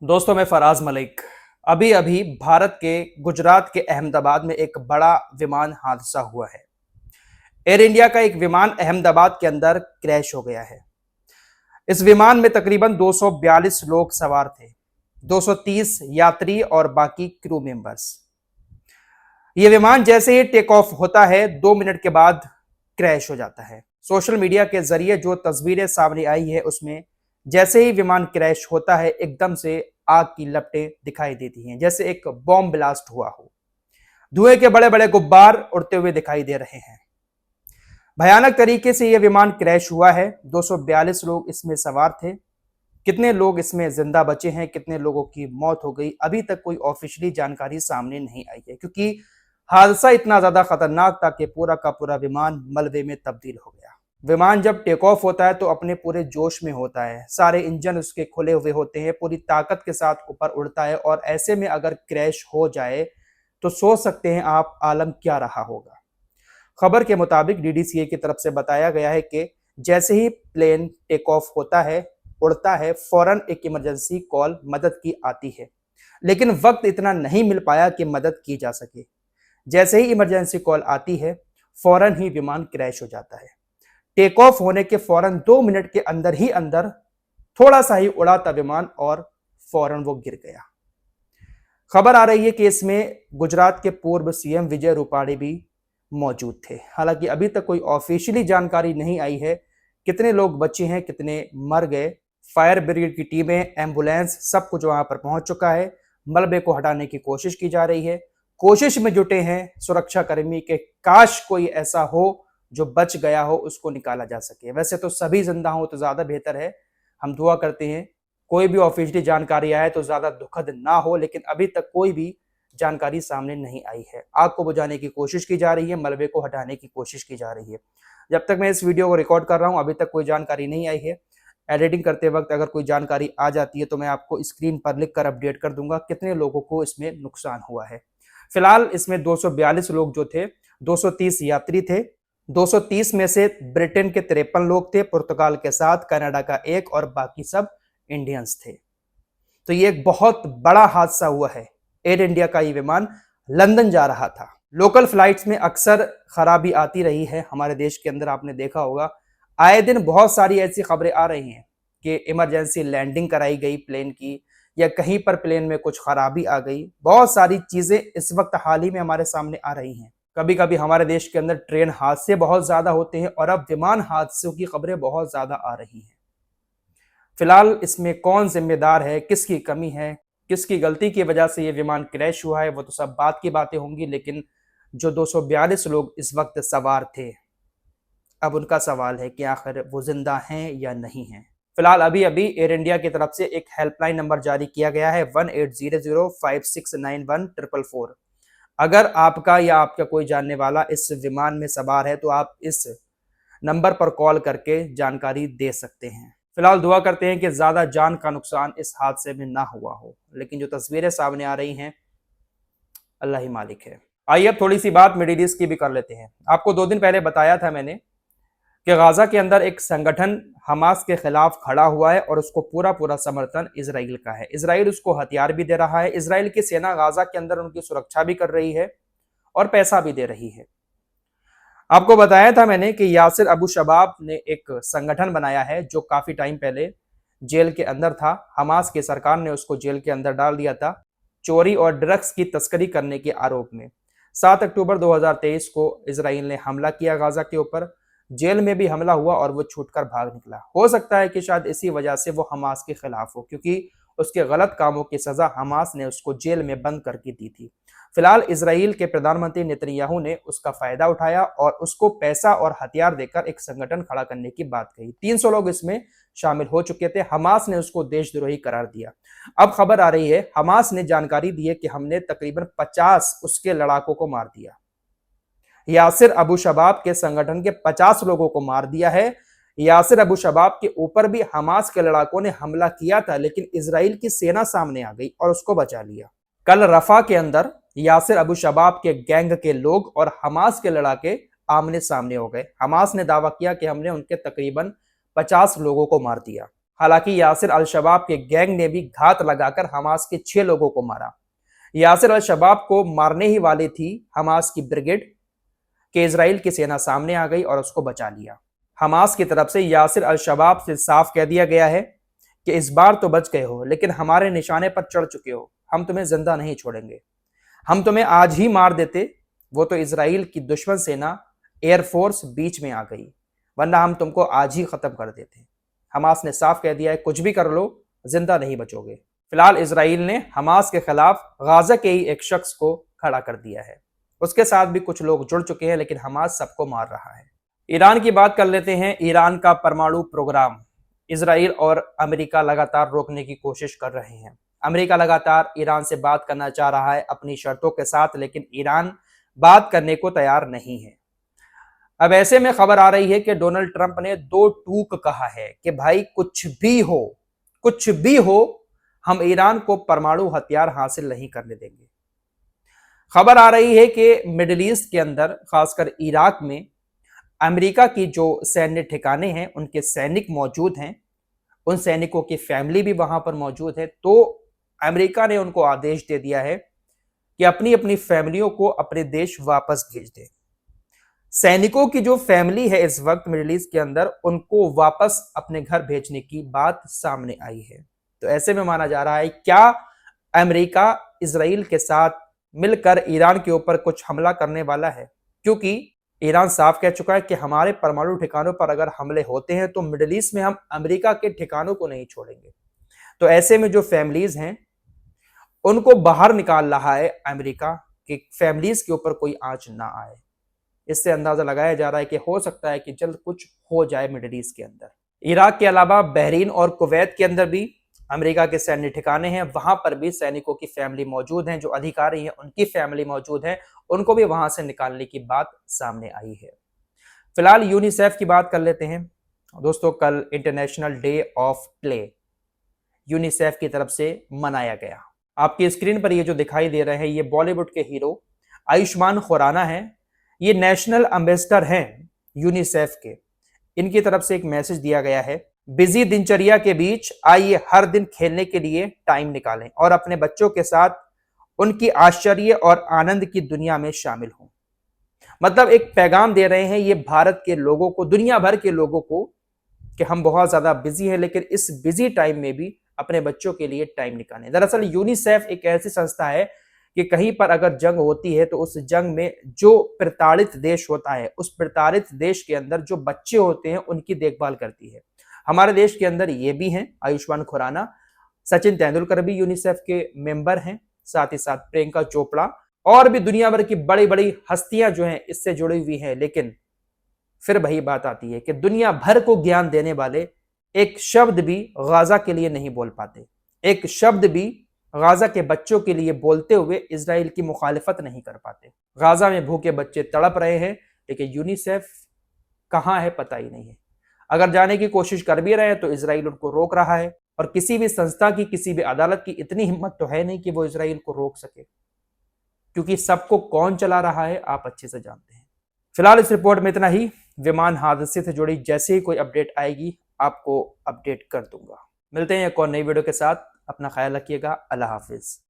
दोस्तों, मैं फराज मलिक। अभी अभी भारत के गुजरात के अहमदाबाद में एक बड़ा विमान हादसा हुआ है। एयर इंडिया का एक विमान अहमदाबाद के अंदर क्रैश हो गया है। इस विमान में तकरीबन 242 लोग सवार थे, 230 यात्री और बाकी क्रू मेंबर्स। ये विमान जैसे ही टेक ऑफ होता है 2 मिनट के बाद क्रैश हो जाता है। सोशल मीडिया के जरिए जो तस्वीरें सामने आई है उसमें जैसे ही विमान क्रैश होता है एकदम से आग की लपटें दिखाई देती हैं, जैसे एक बॉम्ब ब्लास्ट हुआ हो। धुएं के बड़े बड़े गुब्बार उड़ते हुए दिखाई दे रहे हैं। भयानक तरीके से यह विमान क्रैश हुआ है। 242 लोग इसमें सवार थे। कितने लोग इसमें जिंदा बचे हैं, कितने लोगों की मौत हो गई, अभी तक कोई ऑफिशियली जानकारी सामने नहीं आई है, क्योंकि हादसा इतना ज्यादा खतरनाक था कि पूरा का पूरा विमान मलबे में तब्दील हो गया। विमान जब टेक ऑफ होता है तो अपने पूरे जोश में होता है, सारे इंजन उसके खुले हुए होते हैं, पूरी ताकत के साथ ऊपर उड़ता है, और ऐसे में अगर क्रैश हो जाए तो सोच सकते हैं आप आलम क्या रहा होगा। खबर के मुताबिक डीडीसीए की तरफ से बताया गया है कि जैसे ही प्लेन टेक ऑफ होता है, उड़ता है, फौरन एक इमरजेंसी कॉल मदद की आती है, लेकिन वक्त इतना नहीं मिल पाया कि मदद की जा सके। जैसे ही इमरजेंसी कॉल आती है फौरन ही विमान क्रैश हो जाता है। टेक ऑफ होने के फौरन 2 मिनट के अंदर ही अंदर थोड़ा सा ही उड़ा था विमान और फौरन वो गिर गया। खबर आ रही है कि इसमें गुजरात के पूर्व सीएम विजय रूपाणी भी मौजूद थे। हालांकि अभी तक कोई ऑफिशियली जानकारी नहीं आई है कितने लोग बचे हैं, कितने मर गए। फायर ब्रिगेड की टीमें, एम्बुलेंस, सब कुछ वहां पर पहुंच चुका है। मलबे को हटाने की कोशिश की जा रही है। कोशिश में जुटे हैं सुरक्षा कर्मी के काश कोई ऐसा हो जो बच गया हो, उसको निकाला जा सके। वैसे तो सभी जिंदा हो तो ज्यादा बेहतर है, हम दुआ करते हैं कोई भी ऑफिशियली जानकारी आए तो ज्यादा दुखद ना हो, लेकिन अभी तक कोई भी जानकारी सामने नहीं आई है। आग को बुझाने की कोशिश की जा रही है, मलबे को हटाने की कोशिश की जा रही है। जब तक मैं इस वीडियो को रिकॉर्ड कर रहा हूं अभी तक कोई जानकारी नहीं आई है। एडिटिंग करते वक्त अगर कोई जानकारी आ जाती है तो मैं आपको स्क्रीन पर लिख कर अपडेट कर दूंगा कितने लोगों को इसमें नुकसान हुआ है। फिलहाल इसमें 242 लोग जो थे, 230 यात्री थे। 230 में से ब्रिटेन के 53 लोग थे, पुर्तगाल के 7, कनाडा का 1 और बाकी सब इंडियंस थे। तो ये एक बहुत बड़ा हादसा हुआ है। एयर इंडिया का ये विमान लंदन जा रहा था। लोकल फ्लाइट्स में अक्सर खराबी आती रही है हमारे देश के अंदर, आपने देखा होगा। आए दिन बहुत सारी ऐसी खबरें आ रही हैं कि इमरजेंसी लैंडिंग कराई गई प्लेन की, या कहीं पर प्लेन में कुछ खराबी आ गई। बहुत सारी चीजें इस वक्त हाल ही में हमारे सामने आ रही हैं। कभी कभी हमारे देश के अंदर ट्रेन हादसे बहुत ज्यादा होते हैं और अब विमान हादसों की खबरें बहुत ज्यादा आ रही हैं। फिलहाल इसमें कौन जिम्मेदार है, किसकी कमी है, किसकी गलती की वजह से ये विमान क्रैश हुआ है, वो तो सब बात की बातें होंगी, लेकिन जो 242 लोग इस वक्त सवार थे, अब उनका सवाल है कि आखिर वो जिंदा हैं या नहीं हैं। फिलहाल अभी अभी एयर इंडिया की तरफ से एक हेल्पलाइन नंबर जारी किया गया है 1800569144। अगर आपका या आपका कोई जानने वाला इस विमान में सवार है तो आप इस नंबर पर कॉल करके जानकारी दे सकते हैं। फिलहाल दुआ करते हैं कि ज्यादा जान का नुकसान इस हादसे में ना हुआ हो, लेकिन जो तस्वीरें सामने आ रही हैं अल्लाह ही मालिक है। आइए अब थोड़ी सी बात मिडिल ईस्ट की भी कर लेते हैं। आपको 2 दिन पहले बताया था मैंने कि गाजा के अंदर एक संगठन हमास के खिलाफ खड़ा हुआ है और उसको पूरा पूरा समर्थन इजराइल का है। इजराइल उसको हथियार भी दे रहा है, इजराइल की सेना गाजा के अंदर उनकी सुरक्षा भी कर रही है और पैसा भी दे रही है। आपको बताया था मैंने कि यासिर अबू शबाब ने एक संगठन बनाया है जो काफी टाइम पहले जेल के अंदर था। हमास की सरकार ने उसको जेल के अंदर डाल दिया था चोरी और ड्रग्स की तस्करी करने के आरोप में। 7 अक्टूबर 2023 को इजराइल ने हमला किया गाजा के ऊपर। जेल में भी हमला हुआ और वो छूटकर भाग निकला। हो सकता है कि शायद इसी वजह से वो हमास के खिलाफ हो, क्योंकि उसके गलत कामों की सजा हमास ने उसको जेल में बंद करके दी थी। फिलहाल इजराइल के प्रधानमंत्री नेतन्याहू ने उसका फायदा उठाया और उसको पैसा और हथियार देकर एक संगठन खड़ा करने की बात कही। 300 लोग इसमें शामिल हो चुके थे। हमास ने उसको देशद्रोही करार दिया। अब खबर आ रही है हमास ने जानकारी दी है कि हमने तकरीबन 50 उसके लड़ाकों को मार दिया। यासिर अबू शबाब के संगठन के 50 लोगों को मार दिया है। यासिर अबू शबाब के ऊपर भी हमास के लड़ाकों ने हमला किया था, लेकिन इजराइल की सेना सामने आ गई और उसको बचा लिया। कल रफा के अंदर यासिर अबू शबाब के गैंग के लोग और हमास के लड़ाके आमने सामने हो गए। हमास ने दावा किया कि हमने उनके तकरीबन 50 लोगों को मार दिया। हालांकि यासिर अल शबाब के गैंग ने भी घात लगाकर हमास के 6 लोगों को मारा। यासिर अल शबाब को मारने ही वाली थी हमास की ब्रिगेड कि इजराइल की सेना सामने आ गई और उसको बचा लिया। हमास की तरफ से यासिर अल शबाब से साफ कह दिया गया है कि इस बार तो बच गए हो, लेकिन हमारे निशाने पर चढ़ चुके हो, हम तुम्हें जिंदा नहीं छोड़ेंगे, हम तुम्हें आज ही मार देते। वो तो इजराइल की दुश्मन सेना एयरफोर्स बीच में आ गई, वरना हम तुमको आज ही खत्म कर देते। हमास ने साफ कह दिया है कुछ भी कर लो, जिंदा नहीं बचोगे। फिलहाल इजराइल ने हमास के खिलाफ गाजा के ही एक शख्स को खड़ा कर दिया है, उसके साथ भी कुछ लोग जुड़ चुके हैं, लेकिन हमास सबको मार रहा है। ईरान की बात कर लेते हैं। ईरान का परमाणु प्रोग्राम इजराइल और अमेरिका लगातार रोकने की कोशिश कर रहे हैं। अमेरिका लगातार ईरान से बात करना चाह रहा है अपनी शर्तों के साथ, लेकिन ईरान बात करने को तैयार नहीं है। अब ऐसे में खबर आ रही है कि डोनाल्ड ट्रंप ने 2 टूक कहा है कि भाई कुछ भी हो, हम ईरान को परमाणु हथियार हासिल नहीं करने देंगे। खबर आ रही है कि मिडिल ईस्ट के अंदर, खासकर इराक में, अमेरिका की जो सैन्य ठिकाने हैं उनके सैनिक मौजूद हैं, उन सैनिकों की फैमिली भी वहां पर मौजूद है। तो अमेरिका ने उनको आदेश दे दिया है कि अपनी अपनी फैमिलियों को अपने देश वापस भेज दें। सैनिकों की जो फैमिली है इस वक्त मिडिल ईस्ट के अंदर, उनको वापस अपने घर भेजने की बात सामने आई है। तो ऐसे में माना जा रहा है क्या अमेरिका इजराइल के साथ मिलकर ईरान के ऊपर कुछ हमला करने वाला है, क्योंकि ईरान साफ कह चुका है कि हमारे परमाणु ठिकानों पर अगर हमले होते हैं तो मिडिल ईस्ट में हम अमेरिका के ठिकानों को नहीं छोड़ेंगे। तो ऐसे में जो फैमिलीज हैं उनको बाहर निकाल रहा है अमेरिका कि फैमिलीज के ऊपर कोई आंच ना आए। इससे अंदाजा लगाया जा रहा है कि हो सकता है कि जल्द कुछ हो जाए मिडिल ईस्ट के अंदर। इराक के अलावा बहरीन और कुवैत के अंदर भी अमेरिका के सैन्य ठिकाने हैं, वहां पर भी सैनिकों की फैमिली मौजूद हैं, जो अधिकारी हैं उनकी फैमिली मौजूद है, उनको भी वहां से निकालने की बात सामने आई है। फिलहाल यूनिसेफ की बात कर लेते हैं। दोस्तों, कल international day of play UNICEF की तरफ से मनाया गया। आपकी स्क्रीन पर ये जो दिखाई दे रहे हैं, ये बॉलीवुड के हीरो आयुष्मान खुराना हैं। ये नेशनल एम्बेसडर हैं यूनिसेफ के। इनकी तरफ से एक मैसेज दिया गया है, बिजी दिनचर्या के बीच आइए हर दिन खेलने के लिए टाइम निकालें और अपने बच्चों के साथ उनकी आश्चर्य और आनंद की दुनिया में शामिल हों। मतलब एक पैगाम दे रहे हैं ये भारत के लोगों को, दुनिया भर के लोगों को, कि हम बहुत ज्यादा बिजी हैं, लेकिन इस बिजी टाइम में भी अपने बच्चों के लिए टाइम निकालें। दरअसल यूनिसेफ एक ऐसी संस्था है कि कहीं पर अगर जंग होती है तो उस जंग में जो प्रताड़ित देश होता है, उस प्रताड़ित देश के अंदर जो बच्चे होते हैं उनकी देखभाल करती है। हमारे देश के अंदर ये भी हैं आयुष्मान खुराना, सचिन तेंदुलकर भी यूनिसेफ के मेंबर हैं, साथ ही साथ प्रियंका चोपड़ा और भी दुनिया भर की बड़ी बड़ी हस्तियां जो हैं इससे जुड़ी हुई हैं। लेकिन फिर वही बात आती है कि दुनिया भर को ज्ञान देने वाले एक शब्द भी गाजा के लिए नहीं बोल पाते, एक शब्द भी गाजा के बच्चों के लिए बोलते हुए इजराइल की मुखालिफत नहीं कर पाते। गाजा में भूखे बच्चे तड़प रहे हैं, लेकिन यूनिसेफ कहां है पता ही नहीं है। अगर जाने की कोशिश कर भी रहे हैं तो इजराइल उनको रोक रहा है, और किसी भी संस्था की, किसी भी अदालत की इतनी हिम्मत तो है नहीं कि वो इजराइल को रोक सके, क्योंकि सबको कौन चला रहा है आप अच्छे से जानते हैं। फिलहाल इस रिपोर्ट में इतना ही। विमान हादसे से जुड़ी जैसे ही कोई अपडेट आएगी आपको अपडेट कर दूंगा। मिलते हैं एक और नई वीडियो के साथ। अपना ख्याल रखिएगा। अल्लाह हाफिज।